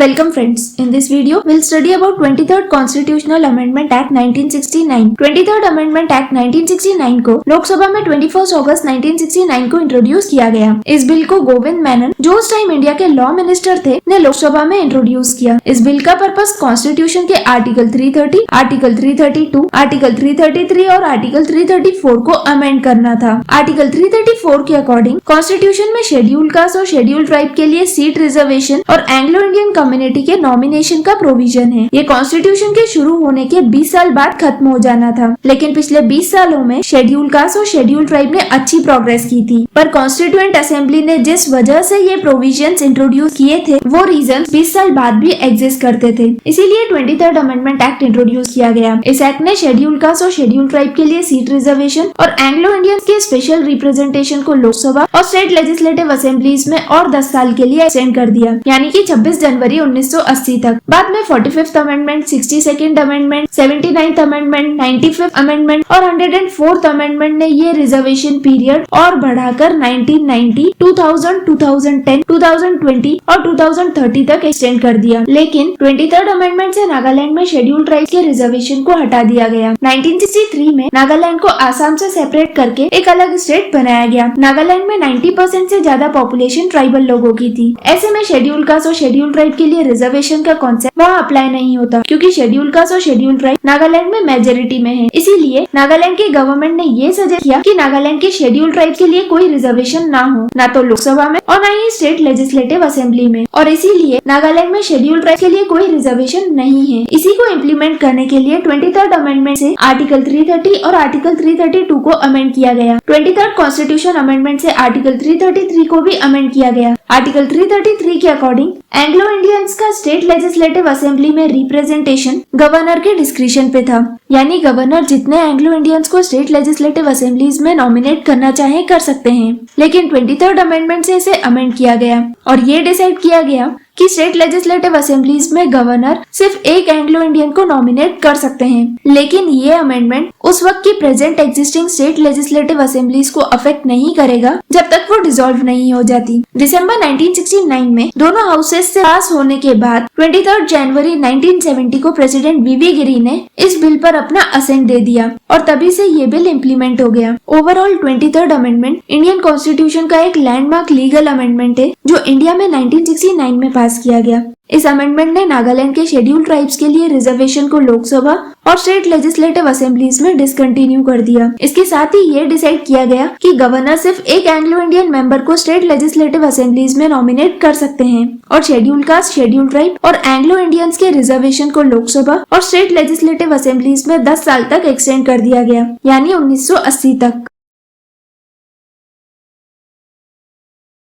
Welcome friends. In this video, we'll study about 23rd Constitutional Amendment Act 1969. 23rd Amendment Act 1969 को लोकसभा में 21 अगस्त 1969 को introduce किया गया। इस बिल को गोविंद मेनन, जो उस टाइम इंडिया के लॉ मिनिस्टर थे, ने लोकसभा में इंट्रोड्यूस किया। इस बिल का पर्पस कॉन्स्टिट्यूशन के आर्टिकल 330, आर्टिकल 332, आर्टिकल 333 और आर्टिकल 334 को अमेंड करना था। आर्टिकल 334 के अकॉर्डिंग कॉन्स्टिट्यूशन में शेड्यूल कास्ट और शेड्यूल ट्राइब के लिए सीट रिजर्वेशन और एंग्लो इंडियन कम्युनिटी के नॉमिनेशन का प्रोविजन है। ये कॉन्स्टिट्यूशन के शुरू होने के 20 साल बाद खत्म हो जाना था, लेकिन पिछले 20 सालों में शेड्यूल कास्ट और शेड्यूल ट्राइब ने अच्छी प्रोग्रेस की थी। पर कॉन्स्टिट्यूएंट असेंबली ने जिस वजह से ये प्रोविजंस इंट्रोड्यूस किए थे, वो रीजन 20 साल बाद भी एग्जिस्ट करते थे। इसीलिए 23rd अमेंडमेंट एक्ट इंट्रोड्यूस किया गया। इस एक्ट ने शेड्यूल कास्ट और शेड्यूल ट्राइब के लिए सीट रिजर्वेशन और एंग्लो इंडियंस के स्पेशल रिप्रेजेंटेशन को लोकसभा और स्टेट लेजिस्लेटिव असेंबलीज में और 10 साल के लिए एक्सटेंड कर दिया, यानी कि 26 जनवरी 1980 तक। बाद में 45th amendment, 62nd amendment, 79th amendment, 95th amendment और 104th अमेंडमेंट ने ये रिजर्वेशन पीरियड और बढ़ाकर 1990, 2000, 2010, 2020 और 2030 तक एक्सटेंड कर दिया। लेकिन 23rd अमेंडमेंट से नागालैंड में शेड्यूल ट्राइब के रिजर्वेशन को हटा दिया गया। 1963 में नागालैंड को आसाम से सेपरेट करके एक अलग स्टेट बनाया गया। नागालैंड में 90% से ज्यादा पॉपुलेशन ट्राइबल लोगों की थी। ऐसे में शेड्यूल कास्ट और शेड्यूल ट्राइब के लिए रिजर्वेशन का कॉन्सेप्ट वहाँ अप्लाई नहीं होता, क्योंकि शेड्यूल कास्ट और शेड्यूल ट्राइब नागालैंड में मेजोरिटी में है। इसीलिए नागालैंड की गवर्नमेंट ने ये सजेस्ट किया कि नागालैंड के शेड्यूल ट्राइब के लिए कोई रिजर्वेशन ना हो, ना तो लोकसभा में और ना ही स्टेट लेजिस्लेटिव असेंबली में। और इसीलिए नागालैंड में शेड्यूल ट्राइब के लिए कोई रिजर्वेशन नहीं है। इसी को इम्प्लीमेंट करने के लिए 23rd अमेंडमेंट से आर्टिकल 330 और आर्टिकल 332 को अमेंड किया गया। 23rd कॉन्स्टिट्यूशन अमेंडमेंट से आर्टिकल 333 को भी अमेंड किया गया। आर्टिकल 333 के अकॉर्डिंग एंग्लो इंडियंस का स्टेट लेजिस्लेटिव असेंबली में रिप्रेजेंटेशन गवर्नर के डिस्क्रिप्शन पे था, यानी गवर्नर जितने एंग्लो इंडियंस को स्टेट लेजिस्लेटिव असेंबलीज में नॉमिनेट करना चाहे कर सकते हैं। लेकिन 23rd अमेंडमेंट से इसे अमेंड किया गया और ये डिसाइड किया गया कि स्टेट लेजिस्लेटिव असेंबलीज में गवर्नर सिर्फ एक एंग्लो इंडियन को नॉमिनेट कर सकते हैं। लेकिन ये अमेंडमेंट उस वक्त की present existing state legislative assemblies को अफेक्ट नहीं करेगा जब तक वो डिसॉल्व नहीं हो जाती। दिसंबर 1969 में दोनों हाउसेस से पास होने के बाद 23rd जनवरी 1970 को प्रेसिडेंट वीवी गिरी ने इस बिल पर अपना असेंट दे दिया और तभी से ये बिल इम्प्लीमेंट हो गया। Overall 23rd amendment Indian constitution का एक लैंडमार्क लीगल अमेंडमेंट है जो इंडिया में 1969 में पास किया गया। इस अमेंडमेंट ने नागालैंड के शेड्यूल ट्राइब्स के लिए रिजर्वेशन को लोकसभा और स्टेट लेजिस्लेटिव असेंबलीज में डिसकंटिन्यू कर दिया। इसके साथ ही ये डिसाइड किया गया कि गवर्नर सिर्फ एक एंग्लो इंडियन मेंबर को स्टेट लेजिस्लेटिव असेंबलीज में नॉमिनेट कर सकते हैं और शेड्यूल कास्ट, शेड्यूल ट्राइब और एंग्लो इंडियंस के रिजर्वेशन को लोकसभा और स्टेट लेजिस्लेटिव असेंबलीज में 10 साल तक एक्सटेंड कर दिया गया, यानी 1980 तक।